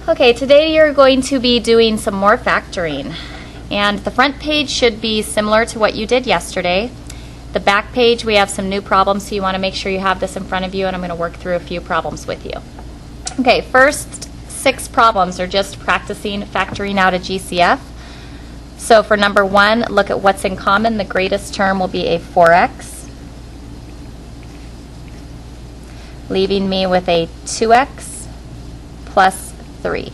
Okay, today you're going to be doing some more factoring, and the front page should be similar to what you did yesterday. The back page, we have some new problems, so you want to make sure you have this in front of you, and I'm going to work through a few problems with you. Okay, first 6 problems are just practicing factoring out a GCF. So for number 1, look at what's in common. The greatest term will be a 4x, leaving me with a 2x plus 3.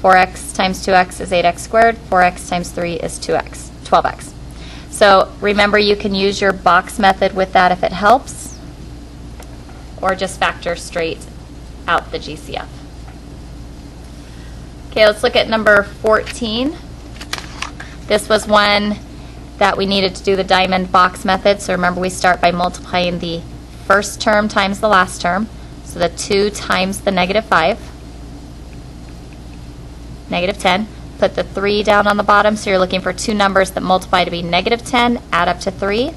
4x times 2x is 8x squared. 4x times 3 is 2x, 12x. So remember, you can use your box method with that if it helps, or just factor straight out the GCF. Okay, let's look at number 14. This was one that we needed to do the diamond box method. So remember, we start by multiplying the first term times the last term. So the 2 times the negative 5. Negative 10. Put the 3 down on the bottom, so you're looking for 2 numbers that multiply to be negative 10, add up to 3,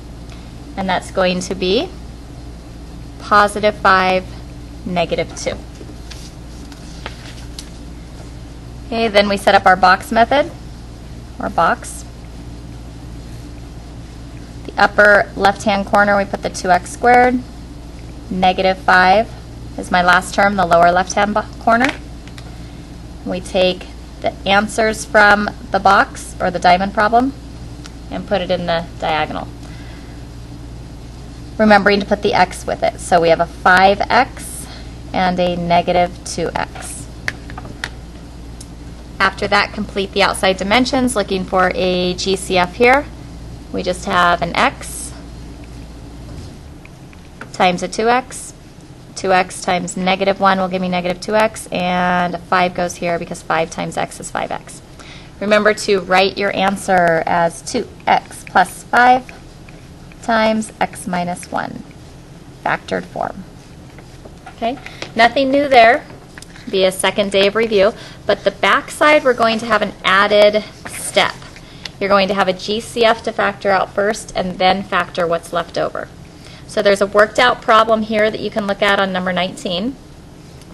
and that's going to be positive 5, negative 2. Okay, then we set up our box method, or box. The upper left-hand corner, we put the 2x squared. Negative 5 is my last term, the lower left-hand corner. We take the answers from the box, or the diamond problem, and put it in the diagonal. Remembering to put the x with it. So we have a 5x and a negative 2x. After that, complete the outside dimensions, looking for a GCF here. We just have an x times a 2x. 2x times negative 1 will give me negative 2x, and a 5 goes here because 5 times x is 5x. Remember to write your answer as 2x plus 5 times x minus 1, factored form. Okay, nothing new there. Be a second day of review, but the back side we're going to have an added step. You're going to have a GCF to factor out first and then factor what's left over. So there's a worked out problem here that you can look at on number 19,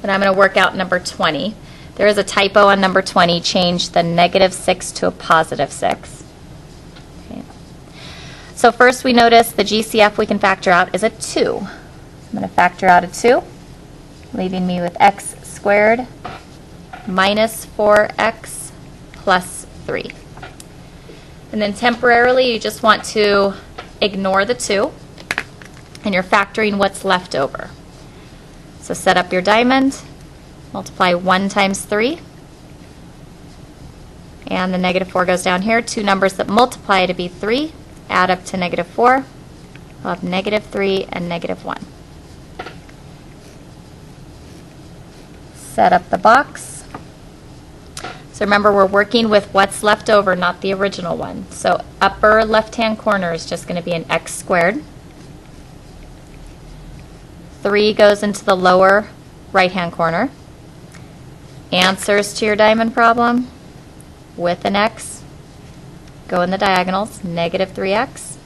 but I'm going to work out number 20. There is a typo on number 20. Change the negative 6 to a positive 6. Okay. So first we notice the GCF we can factor out is a 2. I'm going to factor out a 2, leaving me with x squared minus 4x plus 3. And then temporarily you just want to ignore the 2. And you're factoring what's left over. So set up your diamond, multiply 1 times 3, and the negative 4 goes down here. 2 numbers that multiply to be 3, add up to negative 4. We'll have negative 3 and negative 1. Set up the box. So remember, we're working with what's left over, not the original one. So upper left-hand corner is just going to be an x squared. 3 goes into the lower right-hand corner. Answers to your diamond problem with an x go in the diagonals. Negative 3x,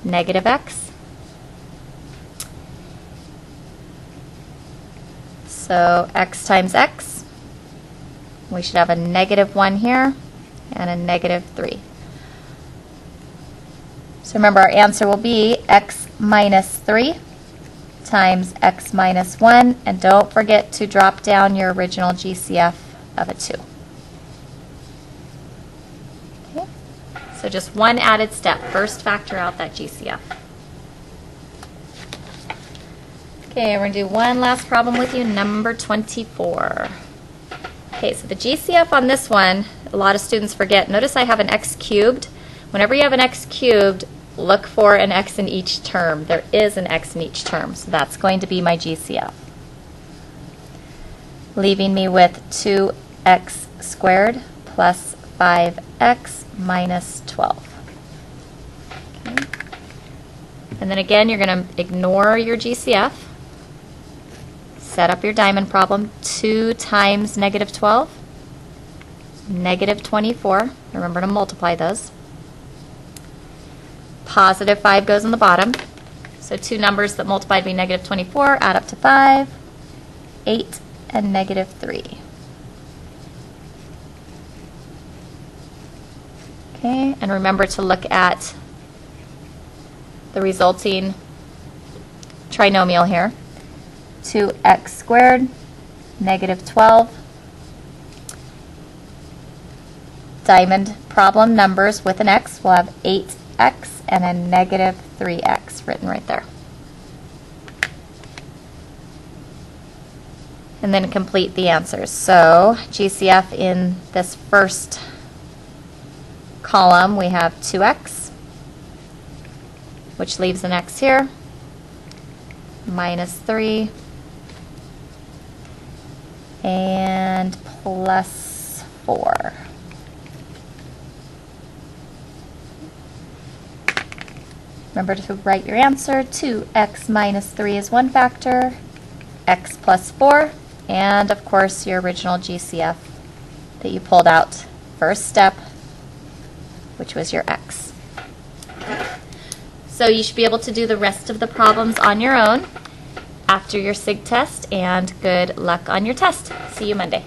negative x. So x times x, we should have a negative 1 here and a negative 3. So remember, our answer will be x minus 3 times x minus 1, and don't forget to drop down your original GCF of a 2. Okay. So just one added step. First, factor out that GCF. Okay, we're going to do one last problem with you, number 24. Okay, so the GCF on this one, a lot of students forget. Notice I have an x cubed. Whenever you have an x cubed, look for an x in each term. There is an x in each term, so that's going to be my GCF. Leaving me with 2x squared plus 5x minus 12. Okay. And then again, you're going to ignore your GCF. Set up your diamond problem. 2 times negative 12, negative 24. Remember to multiply those. Positive 5 goes on the bottom. So 2 numbers that multiply to be negative 24 add up to 5, 8, and negative 3. Okay, and remember to look at the resulting trinomial here. 2x squared, negative 12. Diamond problem numbers with an x, we'll have 8x and a negative 3x written right there. And then complete the answers. So GCF in this first column, we have 2x, which leaves an x here, minus 3, and plus 4. Remember to write your answer. 2x minus 3 is one factor, x plus 4, and of course your original GCF that you pulled out first step, which was your x. So you should be able to do the rest of the problems on your own after your SIG test, and good luck on your test. See you Monday.